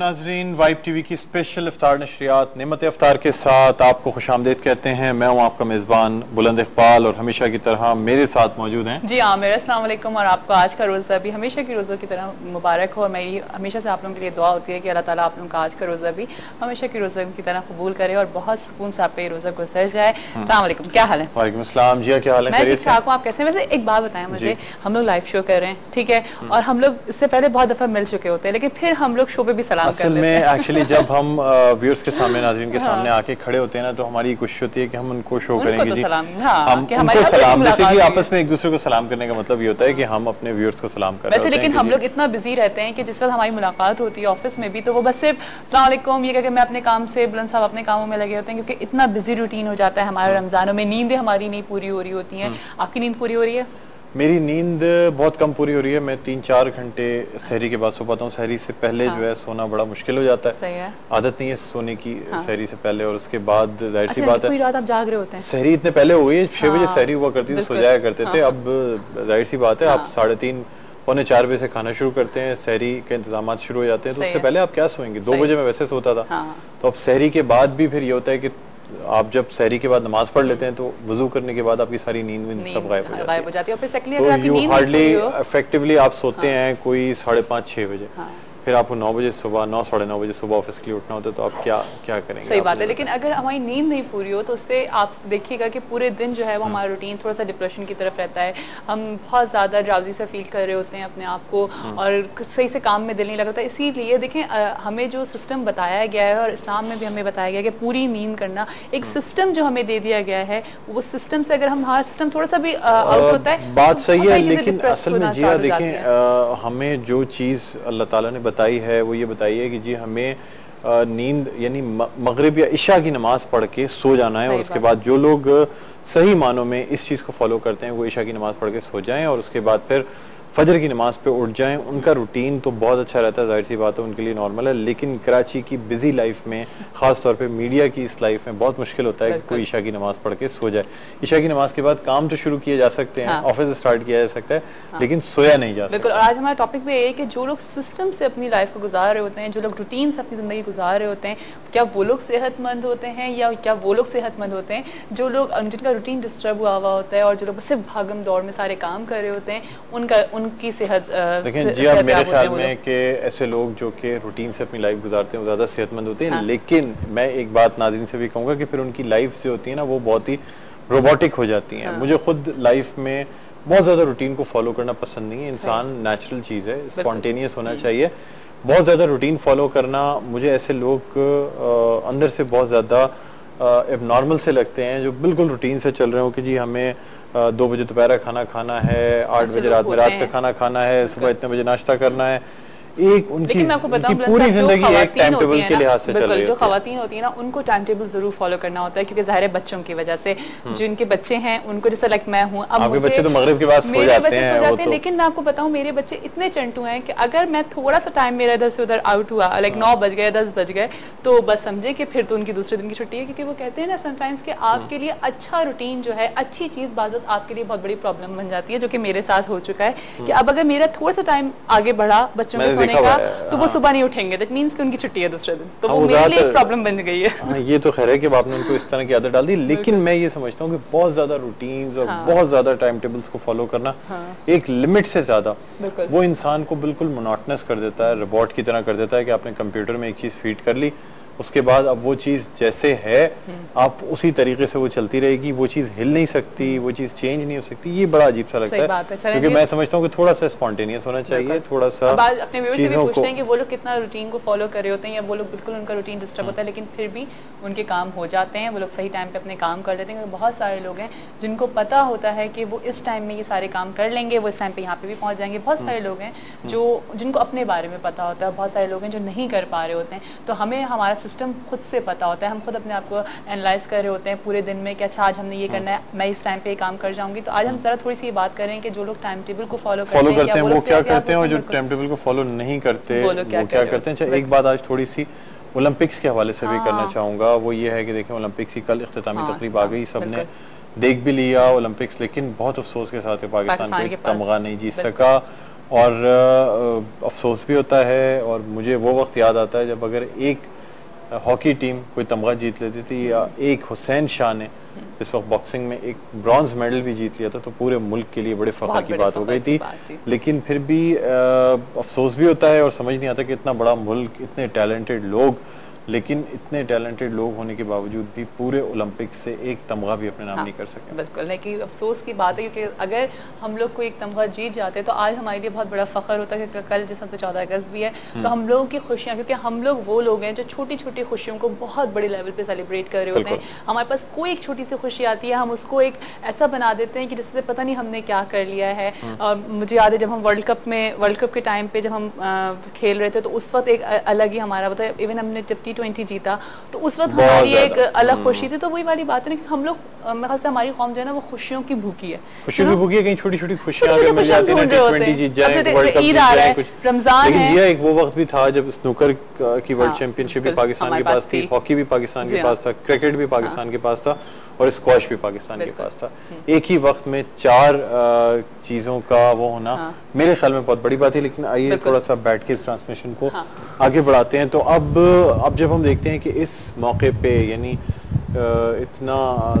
नाज़रीन, vibe TV की special इफ्तार नशरियात नेमत इफ्तार के साथ आपको खुशामदीद कहते हैं। मैं हूं आपका मेज़बान बुलंद इकबाल और हमेशा की तरह मेरे साथ मौजूद हैं जी आमिर। अस्सलाम वालेकुम। और आपको आज का रोज़ा भी हमेशा की रोज़ों की तरह मुबारक हो। मेरी हमेशा से आप लोगों के लिए दुआ होती है कि अल्लाह ताला आप लोगों का आज का रोज़ा भी हमेशा की रोज़ों की तरह कबूल करे और बहुत सुकून से आप पे रोज़ा गुजर जाए। अस्सलाम वालेकुम, क्या हाल है? वालेकुम अस्सलाम जी, क्या हाल है? मैं ठीक ठाक हूँ, आप कैसे? वैसे एक बात बताएं मुझे, हम लोग लाइव शो कर रहे हैं, ठीक है, और हम लोग इससे पहले बहुत दफ़ा मिल चुके होते हैं, लेकिन फिर हम लोग शो पे भी सलाम कर लेते हैं। एक्चुअली जब हम व्यूअर्स के सामने, नाज़रीन के सामने आके खड़े होते हैं ना, तो हमारी कोशिश होती है कि हम उनको शो करेंगे जी, हम उनको सलाम, जैसे कि आपस में एक दूसरे को सलाम करने का मतलब ये होता है कि हम अपने व्यूअर्स को सलाम कर रहे हैं। वैसे लेकिन हम लोग इतना बिजी रहते हैं कि जिस वक्त हमारी मुलाकात होती है ऑफिस में भी, तो वो बस सिर्फ अस्सलाम वालेकुम ये कहकर मैं अपने काम से, बुलंद साहब अपने कामों में लगे होते हैं, क्योंकि इतना बिजी रूटीन हो जाता है हमारे रमजानों में। नींदें हमारी नहीं पूरी हो रही होती हैं। आपकी नींद पूरी हो रही है? मेरी नींद बहुत कम पूरी हो रही है। मैं 3-4 घंटे सहरी के बाद सो पाता हूँ। सहरी से पहले जो है सोना बड़ा मुश्किल हो जाता है। सही है। आदत नहीं है सोने की सहरी से पहले, और उसके बाद जाहिर सी बात है पूरी रात आप जाग रहे होते हैं। सहरी इतने पहले हो गई, 6 बजे सहरी हुआ करती थी, सो जाया करते थे। अब जाहिर सी बात है आप 3:30 पौने 4 बजे से खाना शुरू करते हैं, सहरी के इंतजाम शुरू हो जाते हैं, तो उससे पहले आप क्या सोएंगे? 2 बजे मैं वैसे सोता था, तो अब सहरी के बाद भी फिर ये होता है कि आप जब सहरी के बाद नमाज पढ़ लेते हैं तो वुजू करने के बाद आपकी सारी नींद सब गायब हो जाती है। और फिर सेकंडली अगर आपकी नींद हार्डली इफेक्टिवली आप सोते हैं कोई 5:30-6 बजे, फिर आपको 9 बजे सुबह, 9-9:30 बजे सुबह ऑफिस के लिए उठना होता है, तो आप क्या करेंगे? सही बात है। लेकिन अगर हमारी नींद नहीं पूरी हो तो उससे आप देखिएगा कि पूरे दिन जो है वो हमारा रूटीन थोड़ा सा डिप्रेशन की तरफ रहता है। हम बहुत ज़्यादा ड्राउजी सा फील कर रहे होते हैं अपने आप को, और सही से काम में दिल नहीं लग रहा। इसीलिए देखें, हमें जो सिस्टम बताया गया है, और इस्लाम में भी हमें बताया गया है कि पूरी नींद करना एक सिस्टम जो हमें दे दिया गया है, वो सिस्टम से अगर हमारा सिस्टम थोड़ा सा भी आउट होता है, बात सही है, लेकिन असल में जी देखें, हमें जो चीज़ अल्लाह ताला ने बताई है वो ये बताइए कि जी हमें नींद यानी मगरिब या इशा की नमाज पढ़ के सो जाना है, और उसके बाद जो लोग सही मानों में इस चीज़ को फॉलो करते हैं वो इशा की नमाज पढ़ के सो जाएं, और उसके बाद फिर फजर की नमाज पे उठ जाएं। उनका रूटीन तो बहुत अच्छा रहता है, जाहिर सी बात है उनके लिए नॉर्मल है। लेकिन कराची की बिजी लाइफ में, खास तौर पे मीडिया की इस लाइफ में बहुत मुश्किल होता है कि कोई ईशा की नमाज पढ़ के सो जाए। ईशा की नमाज के बाद काम तो शुरू किए जा सकते हैं, ऑफिस स्टार्ट किया जा सकता है, लेकिन सोया नहीं जा सकता। बिल्कुल। और आज हमारा टॉपिक भी ये है कि जो लोग सिस्टम से अपनी लाइफ को गुजार रहे होते हैं, जो लोग रूटीन से अपनी ज़िंदगी गुजार रहे होते हैं, क्या वो लोग सेहतमंद होते हैं, या क्या वो लोग सेहतमंद होते हैं जो लोग जिनका रूटीन डिस्टर्ब हुआ होता है, और जो लोग सिर्फ भागम दौड़ में सारे काम कर रहे होते हैं, उनकी सेहत। लेकिन जी आप मेरे ख्याल में कि ऐसे लोग जो कि रूटीन से अपनी लाइफ गुजारते हैं वो ज़्यादा सेहतमंद होते हैं। लेकिन मैं एक बात नाज़रीन से भी कहूँगा कि फिर उनकी लाइफ से होती है ना, वो बहुत ही रोबोटिक हो जाती हैं। मुझे खुद लाइफ में बहुत ज़्यादा रूटीन को फॉलो करना पसंद नहीं है। इंसान नेचुरल चीज़ है, स्पॉन्टेनियस होना चाहिए। बहुत ज़्यादा रूटीन फॉलो करना, मुझे ऐसे लोग अंदर से बहुत ज़्यादा एबनॉर्मल से लगते हैं जो बिल्कुल रूटीन से चल रहे हो कि जी हमें 2 बजे दोपहर खाना खाना है, 8 बजे रात का खाना खाना है, सुबह इतने बजे नाश्ता करना है। एक उनकी पूरी जिंदगी एक टाइम टेबल के लिहाज से चल रही है। जो खवातीन होती है ना, उनको टाइम टेबल जरूर फॉलो करना होता है, क्योंकि जाहिर है बच्चों की वजह से, जो इनके बच्चे हैं उनको, जैसे लाइक मैं हूँ, अब आपके बच्चे तो मगरिब के बाद सो जाते हैं, लेकिन मैं आपको बताऊं मेरे बच्चे इतने चंटू हैं कि अगर मैं थोड़ा सा टाइम मेरा इधर से उधर आउट हुआ, लाइक 9 बज गए, 10 बज गए, तो बस समझे कि फिर तो उनकी दूसरे दिन की छुट्टी है। क्योंकि वो कहते हैं ना समटाइम्स कि आपके लिए अच्छा रूटीन जो है, अच्छी चीज बाज़त आपके लिए बहुत बड़ी प्रॉब्लम बन जाती है, जो कि मेरे साथ हो चुका है कि अब अगर मेरा थोड़ा सा टाइम आगे बढ़ा बच्चों के सोने का, तो वो सुबह नहीं उठेंगे, दैट मींस कि उनकी छुट्टी है दूसरे दिन, तो वो मेरे लिए एक प्रॉब्लम बन गई है। ये तो खैर है कि आपने उनको इस तरह की आदत डाल दी, लेकिन मैं ये समझता हूँ कि बहुत ज्यादा रूटीन्स और बहुत ज्यादा टाइम टेबल्स को फॉलो करना एक लिमिट से ज्यादा वो इंसान को बिल्कुल मोनोटोनस कर देता है, रोबोट की तरह कर देता है कि आपने कंप्यूटर में एक चीज फीड कर ली, उसके बाद अब वो चीज जैसे है आप उसी तरीके से वो चलती रहेगी, वो चीज हिल नहीं सकती, वो चीज चेंज नहीं हो सकती। ये बड़ा अजीब सा लगता है, क्योंकि मैं समझता हूँ कि थोड़ा सा स्पॉन्टेनियस होना चाहिए, थोड़ा सा अपने व्यूअर्स से भी पूछते हैं कि वो लोग कितना रूटीन को फॉलो कर रहे होते हैं, या वो लोग बिल्कुल उनका रूटीन डिस्टर्ब होता है लेकिन फिर भी उनके काम हो जाते हैं, वो लोग सही टाइम पे अपने काम कर लेते हैं। क्योंकि बहुत सारे लोग हैं जिनको पता होता है कि वो इस टाइम में ये सारे काम कर लेंगे, वो इस टाइम पे यहाँ पे भी पहुँच जाएंगे। बहुत सारे लोग हैं जो जिनको अपने बारे में पता होता है, बहुत सारे लोग हैं जो नहीं कर पा रहे होते हैं। तो हमें हमारा सिस्टम खुद से पता होता है, हम खुद अपने आप को एनालाइज कर रहे होते हैं पूरे दिन में कि अच्छा आज हमने ये करना है, मैं इस टाइम पे काम कर जाऊंगी। तो आज हम जरा थोड़ी सी ये बात करें कि जो लोग टाइम टेबल को फॉलो करते हैं वो क्या करते हैं, और जो टाइम टेबल को फॉलो नहीं करते वो क्या करते हैं। अच्छा, एक बात आज थोड़ी सी ओलंपिक्स के हवाले से भी करना चाहूँगा, वो ये है कि देखें ओलंपिक्स की कल इख्तितामी तकरीब आ गई, सबने देख भी लिया ओलंपिक्स, लेकिन बहुत अफसोस के साथ पाकिस्तान कोई तमगा नहीं जीत सका। और अफसोस भी होता है, और मुझे वो वक्त याद आता है जब अगर एक हॉकी टीम कोई तमगा जीत लेती थी, या एक हुसैन शाह ने इस वक्त बॉक्सिंग में एक ब्रॉन्ज मेडल भी जीत लिया था, तो पूरे मुल्क के लिए बड़े फख्र की बात हो गई थी। लेकिन फिर भी अफसोस भी होता है और समझ नहीं आता कि इतना बड़ा मुल्क, इतने टैलेंटेड लोग, लेकिन इतने टैलेंटेड लोग होने के बावजूद भी पूरे ओलंपिक से एक तमगा भी अपने नाम नहीं कर सके। बिल्कुल, लेकिन अफसोस की बात है, क्योंकि अगर हम लोग को एक तमगा जीत जाते तो आज हमारे लिए बहुत बड़ा फख्र होता है, क्योंकि कल जिस 14 अगस्त भी है, तो हम लोगों की खुशियाँ, क्योंकि हम लोग वो लोग हैं जो छोटी छोटी खुशियों को बहुत बड़े लेवल पे सेलिब्रेट कर रहे होते हैं। हमारे पास कोई एक छोटी सी खुशी आती है, हम उसको एक ऐसा बना देते हैं कि जिससे पता नहीं हमने क्या कर लिया है। और मुझे याद है जब हम वर्ल्ड कप के टाइम पे जब हम खेल रहे थे, तो उस वक्त एक अलग ही हमारा होता है। इवन हमने जब T20 जीता तो उस वक्त हमारी एक अलग खुशी थी। तो वही वाली बात है ना कि हम लोग, मेरे ख्याल से हमारी कौम जो है ना वो खुशियों की भूखी है, खुशियों की भूखी है। कहीं छोटी छोटी खुशियां अगर मिल जाती हैं, T20 जीत जाए, वर्ल्ड कप जीत जाए, कुछ रमजान है। लेकिन एक वो वक्त भी था जब स्नूकर की वर्ल्ड चैंपियनशिप भी पाकिस्तान के पास थी, हॉकी भी पाकिस्तान के पास था, क्रिकेट भी पाकिस्तान के पास था, और स्क्वॉश भी पाकिस्तान के पास था। एक ही वक्त में 4 चीजों का वो होना मेरे ख्याल में बहुत बड़ी बात है। लेकिन आइए थोड़ा सा बैठ के इस ट्रांसमिशन को आगे बढ़ाते हैं। तो अब जब हम देखते हैं कि इस मौके पे, यानी इतना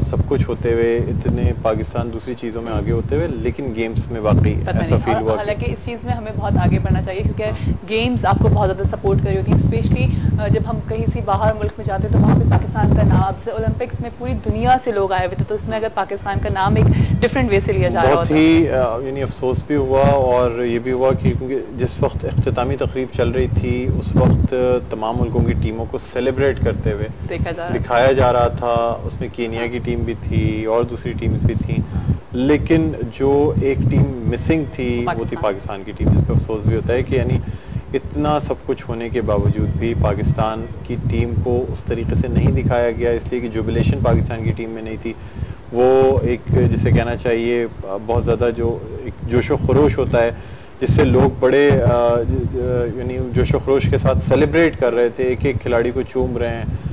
सब कुछ होते हुए, इतने पाकिस्तान दूसरी चीज़ों में आगे होते हुए, लेकिन गेम्स में वाकई ऐसा फील हुआ। हालांकि इस चीज़ में हमें बहुत आगे बढ़ना चाहिए, क्योंकि गेम्स आपको बहुत ज़्यादा सपोर्ट कर रही होती है। स्पेशली जब हम कहीं से बाहर मुल्क में जाते हैं तो वहाँ पे पाकिस्तान का नाम, जैसे ओलंपिक्स में पूरी दुनिया से लोग आए हुए थे, तो इसमें अगर पाकिस्तान का नाम एक डिफरेंट वे से लिया जा रहा बहुत ही यानी अफसोस भी हुआ, और ये भी हुआ कि क्योंकि जिस वक्त इख्तितामी तकरीब चल रही थी, उस वक्त तमाम मुल्कों की टीमों को सेलिब्रेट करते हुए दिखाया जा रहा था। उसमें कीनिया की टीम भी थी और दूसरी टीम्स भी थी, लेकिन जो एक टीम मिसिंग थी वो थी पाकिस्तान की टीम, जिस पर अफसोस भी होता है कि यानी इतना सब कुछ होने के बावजूद भी पाकिस्तान की टीम को उस तरीके से नहीं दिखाया गया, इसलिए कि जुबिलेशन पाकिस्तान की टीम में नहीं थी। वो एक, जिसे कहना चाहिए, बहुत ज़्यादा जो एक जोशो खरोश होता है, जिससे लोग बड़े यानी जोशो खरोश के साथ सेलिब्रेट कर रहे थे, एक एक खिलाड़ी को चूम रहे हैं,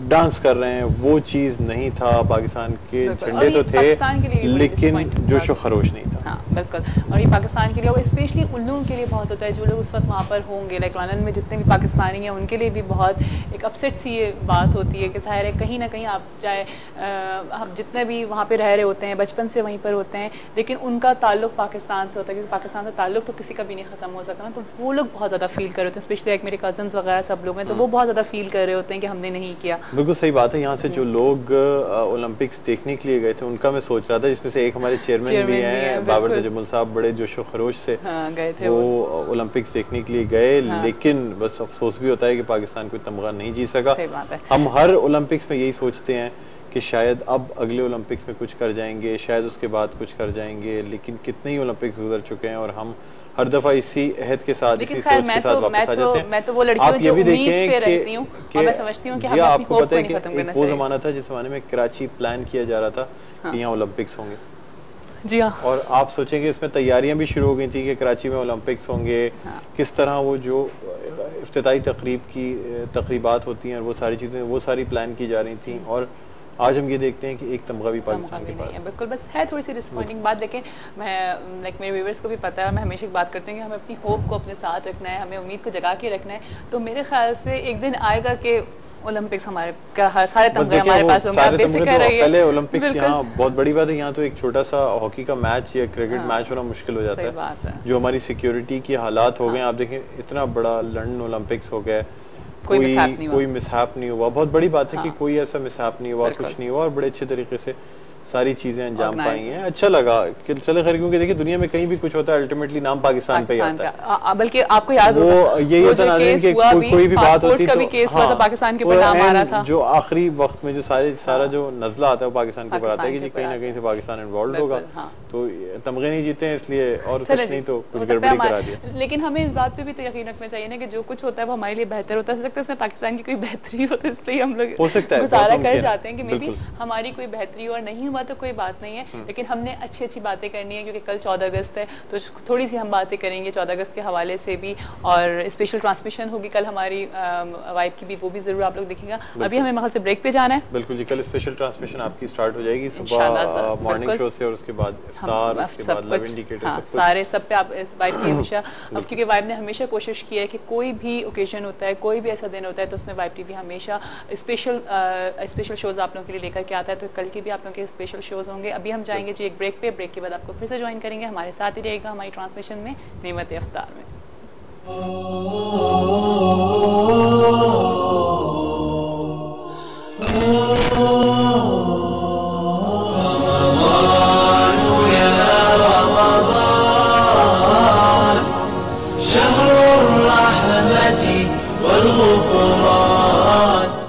डांस कर रहे हैं, वो चीज़ नहीं था। पाकिस्तान के झंडे तो थे, लेकिन जोशो खरोश नहीं था। हाँ बिल्कुल, और ये पाकिस्तान के लिए और स्पेशली उन लोगों के लिए बहुत होता है जो लोग उस वक्त वहाँ पर होंगे, लाइक लंदन में जितने भी पाकिस्तानी हैं, उनके लिए भी बहुत एक अपसेट सी ये बात होती है कि ज़ाहिर है कहीं ना कहीं आप चाहे हम जितने भी वहाँ पे रह रहे होते हैं, बचपन से वहीं पर होते हैं, लेकिन उनका ताल्लुक पाकिस्तान से होता है, क्योंकि पाकिस्तान से ताल्लुक तो किसी का भी नहीं ख़त्म हो सकता ना। तो वो लोग बहुत ज़्यादा फील कर रहे होते हैं, स्पेशली लाइक मेरे कजन्स वगैरह सब लोग हैं, तो वो बहुत ज़्यादा फील कर रहे होते हैं कि हमने नहीं किया। बिल्कुल सही बात है। यहाँ से जो लोग ओलंपिक्स देखने के लिए गए थे, उनका मैं सोच रहा था, जिसमें से एक हमारे चेयरमैन भी हैं बाबर तजमुल साहब, बड़े जोशो खरोश से गए थे, वो ओलंपिक्स देखने के लिए गए। लेकिन बस अफसोस भी होता है कि पाकिस्तान कोई तमगा नहीं जीत सका। हम हर ओलंपिक्स में यही सोचते हैं कि शायद अब अगले ओलंपिक्स में कुछ कर जाएंगे, शायद उसके बाद कुछ कर जाएंगे, लेकिन कितने ही ओलंपिक्स गुजर चुके हैं और हम हर दफा इसी अहद के साथ, इसी सोच के साथ वापस आ जाते हैं। मैं तो वो लड़की हूं जो उम्मीद पे रहती हूं, और मैं समझती हूं कि हमें अपनी होप को नहीं खत्म करना चाहिए। वो ज़माना था जिस ज़माने में कराची प्लान किया जा रहा था कि यहाँ ओलंपिक्स होंगे। जी हाँ, और आप सोचेंगे इसमें तैयारियां भी शुरू हो गई थी कि कराची में ओलंपिक्स होंगे। किस तरह वो जो इफ्तिताई तकरीबात होती हैं, वो सारी चीज़ें, वो सारी प्लान की जा रही थी, और आज हम ये देखते हैं कि एक तमगा भी पाकिस्तान के पास है। बिल्कुल, बस है थोड़ी सी डिसअपॉइंटिंग बात, लेकिन मैं लाइक मेरे व्यूअर्स को भी पता है, मैं हमेशा एक बात करती हूँ कि हमें अपनी होप को अपने साथ रखना है, हमें उम्मीद को जगा के रखना है। तो मेरे ख्याल से एक दिन आएगा कि ओलंपिक्स हमारे सारे तमगे हमारे पास होंगे, आप बेफिक्र रहिए। पहले ओलंपिक्स यहाँ बहुत बड़ी बात है, यहाँ तो एक छोटा सा हॉकी का मैच या क्रिकेट मैच होना मुश्किल हो जाता है। जो हमारी सिक्योरिटी की हालात हो गए, आप देखें इतना बड़ा लंदन ओलंपिक्स हो गया, कोई मिसहैप नहीं हुआ। बहुत बड़ी बात है कि कोई ऐसा मिसहैप नहीं हुआ, कुछ नहीं हुआ, और बड़े अच्छे तरीके से सारी चीजें अंजाम पाई हैं। अच्छा लगा कि चले खैर, क्योंकि देखिए दुनिया में कहीं भी कुछ होता है अल्टीमेटली नाम पाकिस्तान पे ही आता है। बल्कि आपको याद होगा वो यही होता है कि कोई भी बात होती है तो केस हुआ था, पाकिस्तान के ऊपर नाम आ रहा था। जो आखिरी वक्त में जो सारा जो नजला आता है वो पाकिस्तान के ऊपर आता है कि जी कहीं ना कहीं से पाकिस्तान इन्वॉल्व होगा, तो तमगे नहीं जीते हैं इसलिए, और कुछ नहीं तो कुछ गड़बड़ी करा दिया। लेकिन हमें इस बात पे भी तो यकीन रखना चाहिए ना कि जो कुछ होता है वो हमारे लिए बेहतर होता है। हो सकता है इसमें पाकिस्तान की कोई बेहतरी हो, तो इसलिए हम लोग गुजारा कर जाते हैं कि मे बी हमारी कोई बेहतरी और नहीं हुआ हुआ तो कोई बात नहीं है, लेकिन हमने अच्छी अच्छी बातें करनी है क्योंकि कल 14 अगस्त है, तो थोड़ी सी हम बातें करेंगे 14 अगस्त के हवाले से भी, और स्पेशल ट्रांसमिशन होगी कल हमारी वाइब की भी, वो भी जरूर आप लोग देखेंगे। अभी हमें महल से ब्रेक पे जाना है। बिल्कुल जी, कल स्पेशल ट्रांसमिशन आपकी स्टार्ट हो जाएगी सुबह मॉर्निंग शो से, और उसके बाद इफ्तार, उसके बाद लव इंडिकेटर, सारे सब पे आप इस वाइब की हमेशा, अब क्योंकि वाइब ने हमेशा कोशिश की है कि कोई भी ओकेजन होता है, कोई भी ऐसा दिन होता है, तो उसमें वाइब टीवी हमेशा स्पेशल शोज आप लोगों के लिए लेकर के आता है। तो कल के भी आप लोगों के स्पेशल शोज होंगे। अभी हम जाएंगे जी एक ब्रेक पे, ब्रेक के बाद आपको फिर से ज्वाइन करेंगे, हमारे साथ ही रहेगा हमारी ट्रांसमिशन में नेमत इफ्तार में। Oh